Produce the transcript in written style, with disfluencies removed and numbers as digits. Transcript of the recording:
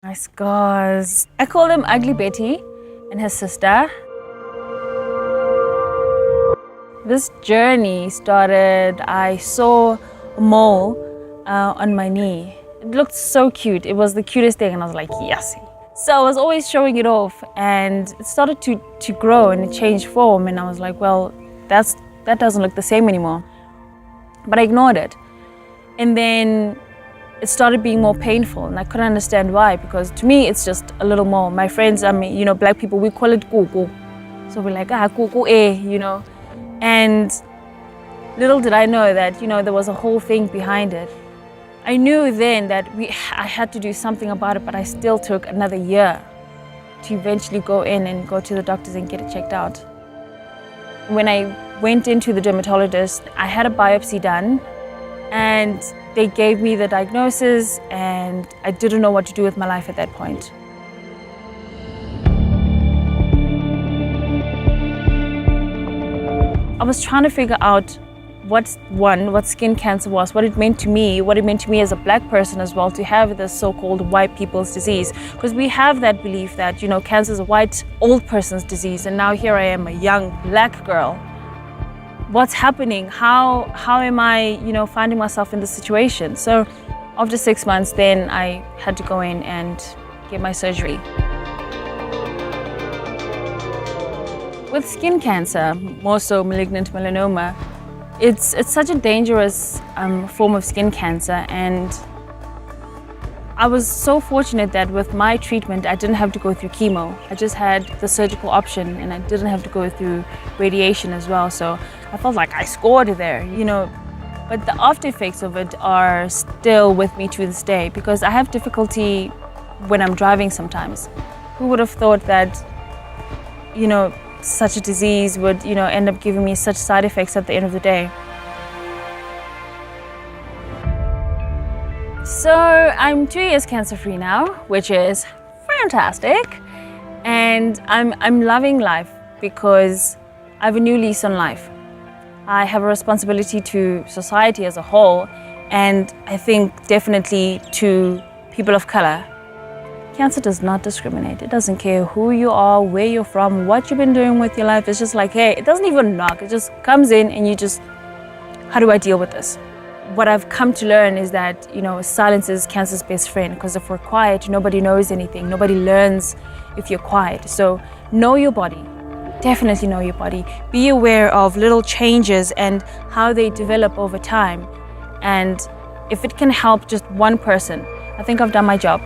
My scars. I call them Ugly Betty and her sister. This journey started, I saw a mole on my knee. It looked so cute. It was the cutest thing and I was like, yes. So I was always showing it off and it started to grow and it changed form and I was like, well, that doesn't look the same anymore. But I ignored it. And then it started being more painful and I couldn't understand why, because to me it's just a little more. My friends, black people, we call it kuku. So we're like, kuku eh, And little did I know that, there was a whole thing behind it. I knew then that I had to do something about it, but I still took another year to eventually go in and go to the doctors and get it checked out. When I went into the dermatologist, I had a biopsy done and they gave me the diagnosis and I didn't know what to do with my life at that point. I was trying to figure out what skin cancer was, what it meant to me as a black person as well, to have this so-called white people's disease. Because we have that belief that, cancer is a white, old person's disease, and now here I am, a young black girl. What's happening? How am I, finding myself in this situation? So after 6 months, then I had to go in and get my surgery. With skin cancer, more so malignant melanoma, it's such a dangerous form of skin cancer, and I was so fortunate that with my treatment I didn't have to go through chemo. I just had the surgical option and I didn't have to go through radiation as well, so I felt like I scored there, But the after effects of it are still with me to this day, because I have difficulty when I'm driving sometimes. Who would have thought that, such a disease would, end up giving me such side effects at the end of the day. So I'm 2 years cancer-free now, which is fantastic. And I'm loving life because I have a new lease on life. I have a responsibility to society as a whole, and I think definitely to people of color. Cancer does not discriminate. It doesn't care who you are, where you're from, what you've been doing with your life. It's just like, hey, it doesn't even knock. It just comes in and you just, how do I deal with this? What I've come to learn is that, silence is cancer's best friend, because if we're quiet, nobody knows anything. Nobody learns if you're quiet. So know your body. Definitely know your body. Be aware of little changes and how they develop over time. And if it can help just one person, I think I've done my job.